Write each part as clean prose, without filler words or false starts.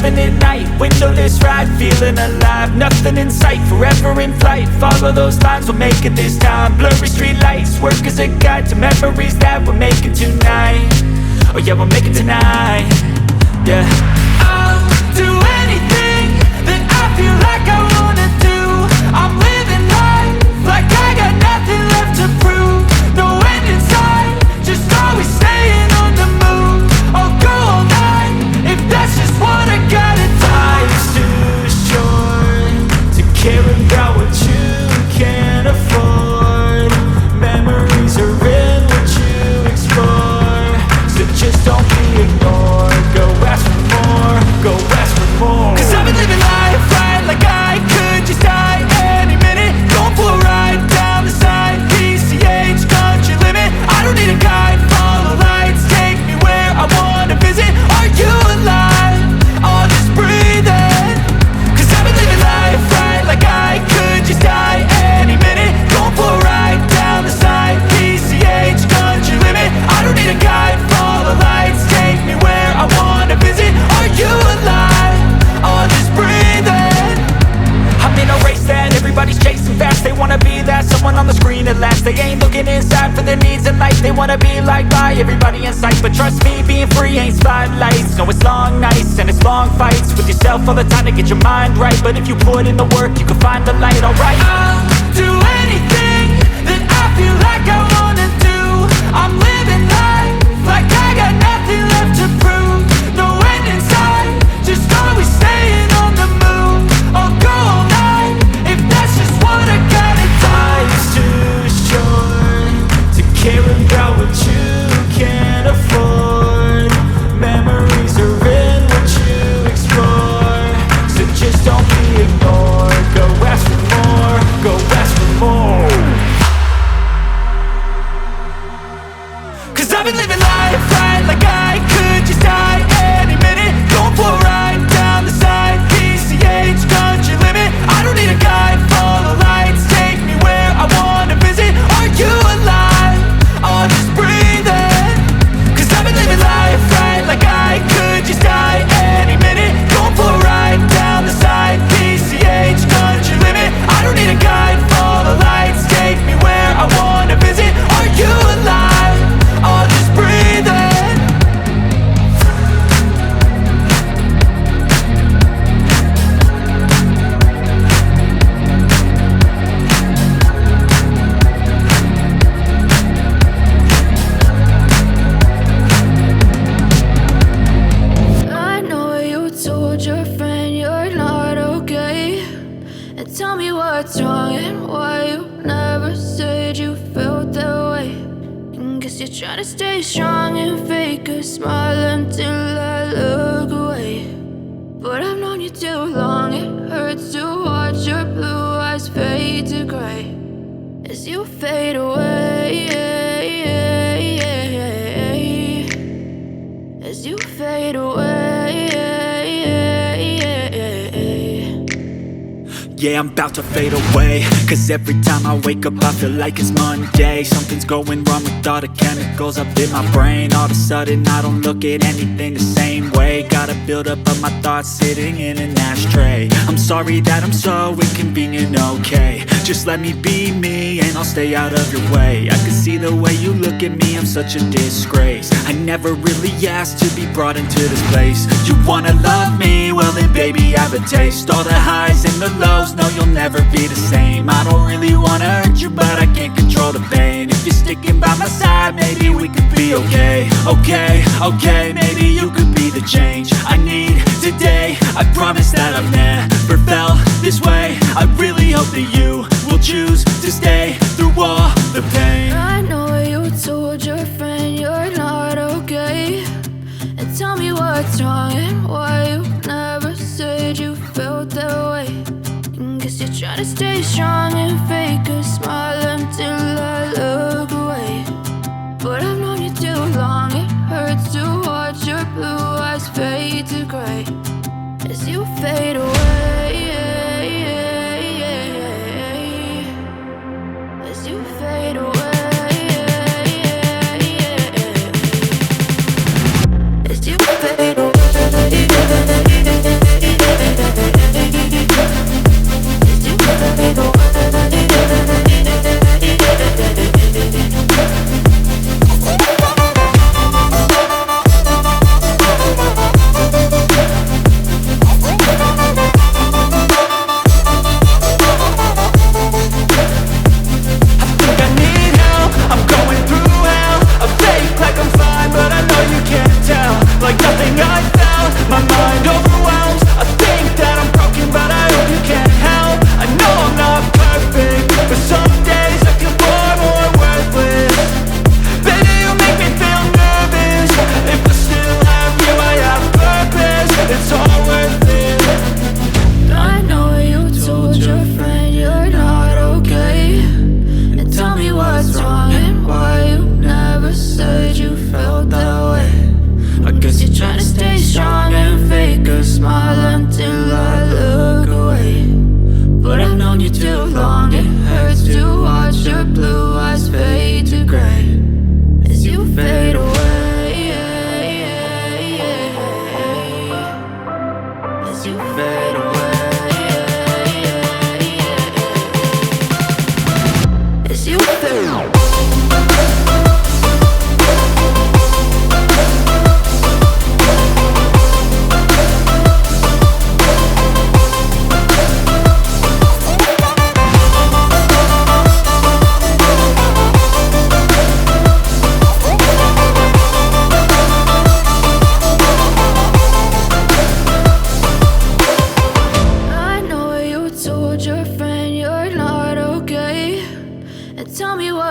11 at night, windowless ride, feeling alive. Nothing in sight, forever in flight. Follow those lines, we'll make it this time. Blurry street lights, work as a guide to memories that we're making tonight. Oh yeah, we'll make it tonight. Yeah. I'll do anything that I feel like I wanna do. I'm living life like I got nothing left to prove. No end in sight, just always staying on the move. I'll go all night if that's just what I gotta do. Life's too short to care about what you can't afford. Memories are in what you explore, so just don't be ignored. Go ask for more, go ask for more. Cause I've been living life right like I could just die any minute. Going for a ride down the side, PCH, country limit. I don't need a guide, follow lights, take me where I wanna visit. Are you alive? Or just breathing? Cause I've been living life right like I could just die any minute. Going for a ride down the side, PCH, country limit. I don't need a guide, follow lights, take me where I wanna visit. Are you alive? Or just breathing? I'm in a race that everybody's chasing fast. They wanna be that someone on the screen at last. They ain't looking inside for their needs in life. They wanna be liked by everybody in sight. But trust me, being free ain't spotlights. No, it's long nights and it's long fights with yourself all the time to get your mind right. But if you put in the work, you can find the light, alright. I'll do anything that I feel like I wanna do. I'm living life like I got nothing left to prove. No end in sight, just always staying on the move. I'll go all night if that's just what I gotta do. Life's too short to care about what you can't afford. Memories are in what you explore, so just don't be ignored. Go ask for more, go ask for more. Cause I've been living life right like I could just die any minute. Going for a ride down the side, PCH, country limit. I don't need a guide, follow lights, take me where I wanna visit. Are you alive? Or just breathing? Cause I've been living life right like I could just die any minute. Going for a ride down the side, PCH, country limit. I don't need a guide, follow lights, take me where I wanna visit. Are you alive? Or just breathing? I know you told your friend you're not okay, and tell me what's wrong and why you never said you felt that way. And guess you're trying to stay strong and fake a smile until I look away. But I've known you too long, it hurts to watch your blue eyes fade to gray as you fade away, as you fade away. Yeah, I'm about to fade away, cause every time I wake up I feel like it's Monday. Something's going wrong with all the chemicals up in my brain. All of a sudden I don't look at anything the same way. Gotta build up of my thoughts sitting in an ashtray. I'm sorry that I'm so inconvenient, okay. Just let me be me and I'll stay out of your way. I can see the way you look at me, I'm such a disgrace. I never really asked to be brought into this place. You wanna love me? Well then baby I have a taste. All the highs and the lows, no you'll never be the same. I don't really wanna hurt you but I can't control the pain. If you're sticking by my side maybe we could be okay. Okay, maybe you could be the change I need today. I promise that I've never felt this way. I really hope that you will choose to stay through all the pain. I know you told your friend you're not okay, and tell me what's wrong and why you never said you felt that way. And guess you're trying to stay strong and fake a smile until I look away. But I've known you too long, it hurts to watch your blue eyes fade to gray as you fade away, as you fade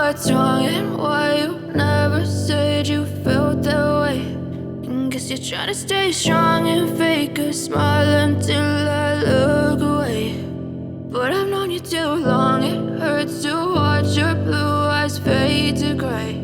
what's wrong and why you never said you felt that way. And guess you're trying to stay strong and fake a smile until I look away. But I've known you too long, it hurts to watch your blue eyes fade to gray.